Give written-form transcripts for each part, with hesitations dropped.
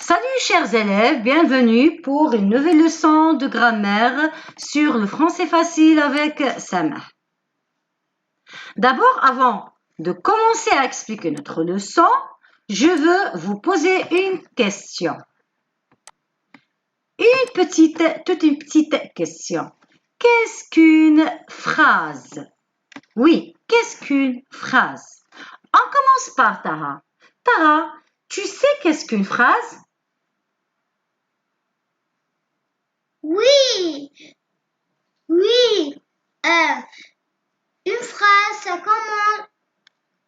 Salut chers élèves, bienvenue pour une nouvelle leçon de grammaire sur le français facile avec Samah. D'abord, avant de commencer à expliquer notre leçon, je veux vous poser une question. Toute une petite question. Qu'est-ce qu'une phrase? Oui, qu'est-ce qu'une phrase? On commence par Tara. Tara, tu sais qu'est-ce qu'une phrase? Oui. Une phrase, ça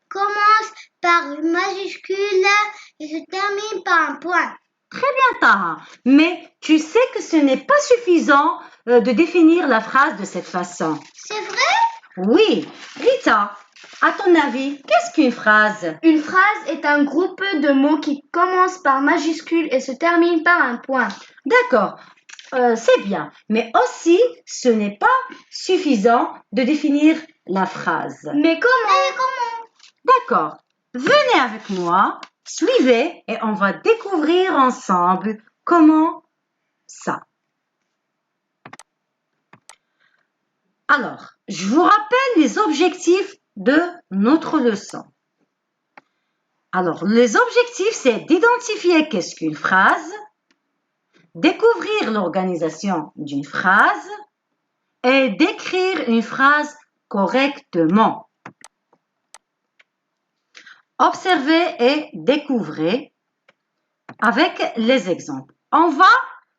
commence par une majuscule et se termine par un point. Très bien, Tara. Mais tu sais que ce n'est pas suffisant de définir la phrase de cette façon. C'est vrai? Oui. Rita, à ton avis, qu'est-ce qu'une phrase? Une phrase est un groupe de mots qui commence par majuscule et se termine par un point. D'accord. C'est bien. Mais aussi, ce n'est pas suffisant de définir la phrase. Mais comment? D'accord. Venez avec moi, suivez et on va découvrir ensemble comment ça. Alors, je vous rappelle les objectifs de notre leçon. Alors, les objectifs, c'est d'identifier qu'est-ce qu'une phrase, découvrir l'organisation d'une phrase et d'écrire une phrase correctement. Observez et découvrez avec les exemples. On va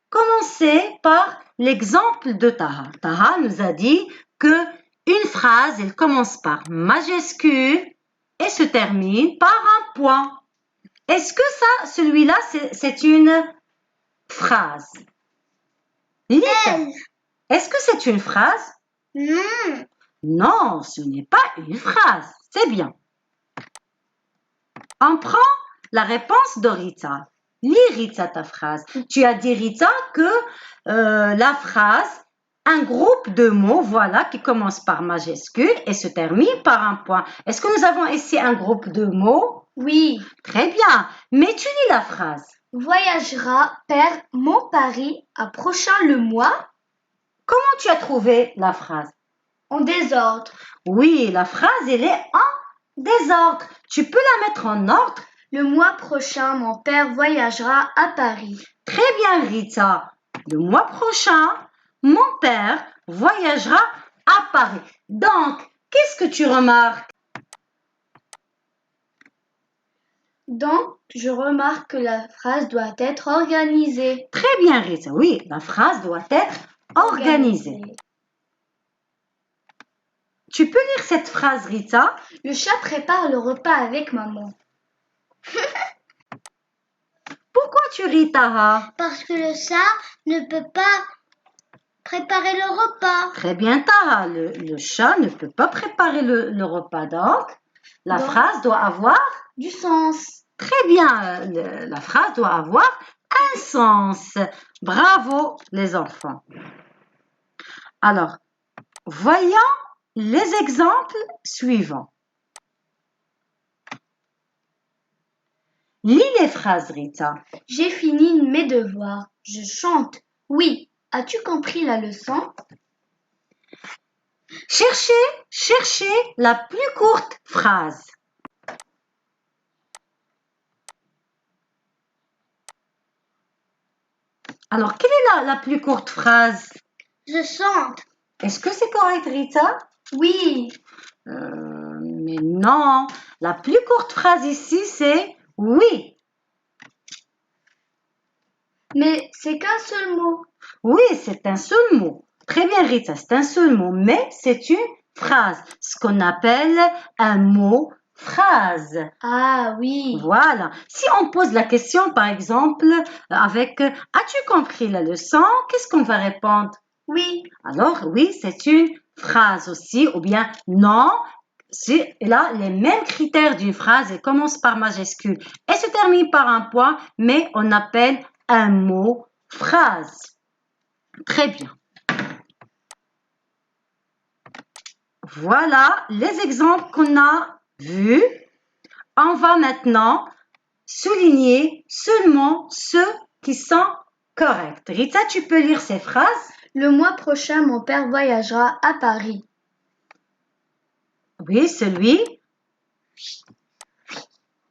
commencer par l'exemple de Taha. Taha nous a dit qu'une phrase, elle commence par majuscule et se termine par un point. Est-ce que ça, celui-là, c'est une phrase? Lita, est-ce que c'est une phrase? Non. Non, ce n'est pas une phrase. C'est bien. On prend la réponse de Rita. Lis Rita ta phrase. Tu as dit Rita que la phrase, un groupe de mots, voilà, qui commence par majuscule et se termine par un point. Est-ce que nous avons ici un groupe de mots? Oui. Très bien. Mais tu lis la phrase. Voyagera Père Montparis approchant le mois. Comment tu as trouvé la phrase? En désordre. Oui, la phrase, elle est en désordre. Tu peux la mettre en ordre? Le mois prochain, mon père voyagera à Paris. Très bien, Rita. Le mois prochain, mon père voyagera à Paris. Donc, qu'est-ce que tu remarques? Donc, je remarque que la phrase doit être organisée. Très bien, Rita. Oui, la phrase doit être organisée. Tu peux lire cette phrase, Rita? Le chat prépare le repas avec maman. Pourquoi tu ris, Tara? Parce que le chat ne peut pas préparer le repas. Très bien, Tara. Le chat ne peut pas préparer le repas. Donc, la phrase doit avoir du sens. Très bien. La phrase doit avoir un sens. Bravo, les enfants. Alors, voyons les exemples suivants. Lis les phrases, Rita. J'ai fini mes devoirs. Je chante. Oui. As-tu compris la leçon? Cherchez la plus courte phrase. Alors, quelle est la plus courte phrase? Je chante. Est-ce que c'est correct, Rita? Oui. Mais non. La plus courte phrase ici, c'est oui. Mais c'est qu'un seul mot. Oui, c'est un seul mot. Très bien, Rita, c'est un seul mot, mais c'est une phrase. Ce qu'on appelle un mot phrase. Ah oui. Voilà. Si on pose la question, par exemple, avec as-tu compris la leçon? Qu'est-ce qu'on va répondre? Oui. Alors, oui, c'est une phrase aussi, ou bien non. C'est là les mêmes critères d'une phrase. Elle commence par majuscule et se termine par un point, mais on appelle un mot phrase. Très bien. Voilà les exemples qu'on a vus. On va maintenant souligner seulement ceux qui sont corrects. Rita, tu peux lire ces phrases? Le mois prochain, mon père voyagera à Paris. Oui, celui.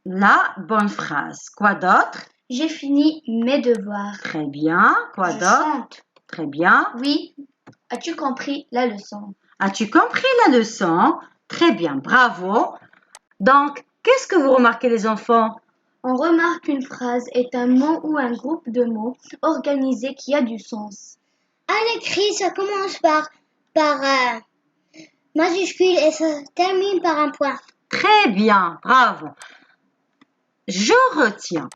La bonne phrase. Quoi d'autre? J'ai fini mes devoirs. Très bien. Quoi Je d'autre? chante. Très bien. Oui. As-tu compris la leçon? As-tu compris la leçon? Très bien. Bravo. Donc, qu'est-ce que vous remarquez les enfants? On remarque qu'une phrase est un mot ou un groupe de mots organisé qui a du sens. À l'écrit, ça commence par majuscule et ça termine par un point. Très bien. Bravo. Je retiens.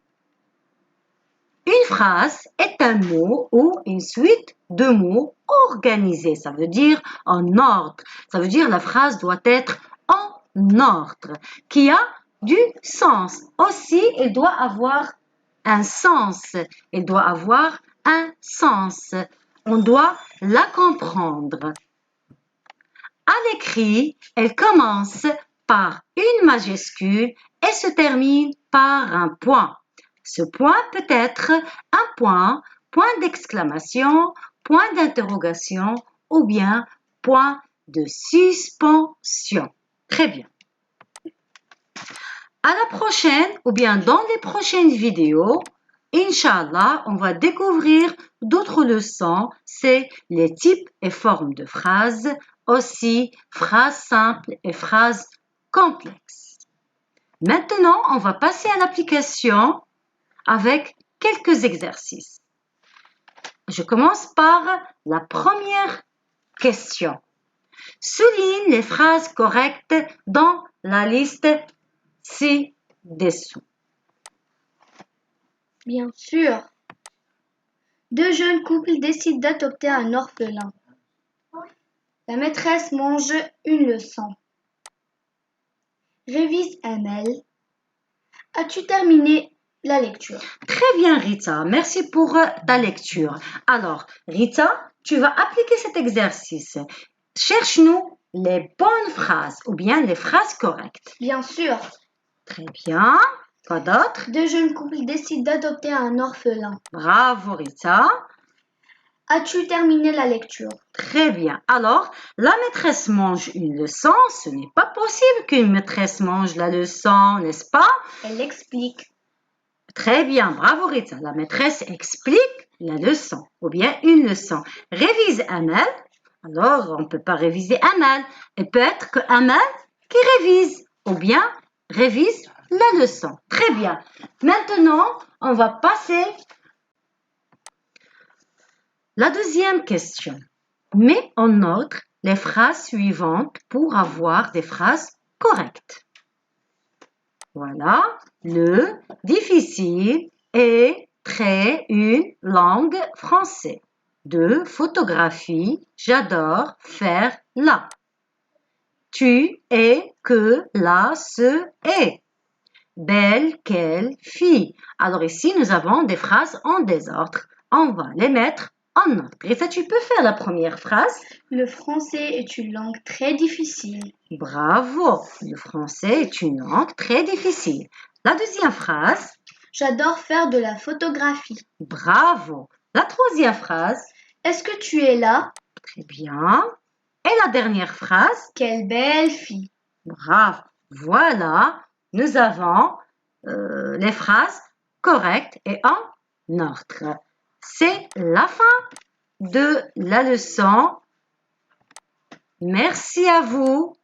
Une phrase est un mot ou une suite de mots organisés. Ça veut dire en ordre. Ça veut dire la phrase doit être en ordre, qui a du sens. Aussi, elle doit avoir un sens. Elle doit avoir un sens. On doit la comprendre. À l'écrit, elle commence par une majuscule et se termine par un point. Ce point peut être un point, point d'exclamation, point d'interrogation ou bien point de suspension. Très bien. À la prochaine ou bien dans les prochaines vidéos, Inch'Allah, on va découvrir d'autres leçons. C'est les types et formes de phrases, aussi phrases simples et phrases complexes. Maintenant, on va passer à l'application avec quelques exercices. Je commence par la première question. Souligne les phrases correctes dans la liste ci-dessous. Bien sûr. Deux jeunes couples décident d'adopter un orphelin. La maîtresse mange une leçon. Révise ML. As-tu terminé la lecture? Très bien, Rita. Merci pour ta lecture. Alors, Rita, tu vas appliquer cet exercice. Cherche-nous les bonnes phrases ou bien les phrases correctes. Bien sûr. Très bien. Quoi d'autre? Deux jeunes couples décident d'adopter un orphelin. Bravo, Rita. As-tu terminé la lecture? Très bien. Alors, la maîtresse mange une leçon. Ce n'est pas possible qu'une maîtresse mange la leçon, n'est-ce pas? Elle explique. Très bien. Bravo, Rita. La maîtresse explique la leçon ou bien une leçon. Révise Amal. Alors, on ne peut pas réviser Amal. Et peut-être que Amal qui révise ou bien révise la leçon. Très bien. Maintenant, on va passer la deuxième question. Mets en ordre les phrases suivantes pour avoir des phrases correctes. Voilà. Le difficile est très une langue française. 2. Photographie. J'adore faire la. Tu es que la ce est. Belle quelle fille. Alors ici, nous avons des phrases en désordre. On va les mettre en ordre. Rita, tu peux faire la première phrase. Le français est une langue très difficile. Bravo. Le français est une langue très difficile. La deuxième phrase. J'adore faire de la photographie. Bravo. La troisième phrase. Est-ce que tu es là? Très bien. Et la dernière phrase. Quelle belle fille. Bravo. Voilà. Nous avons les phrases correctes et en ordre. C'est la fin de la leçon. Merci à vous.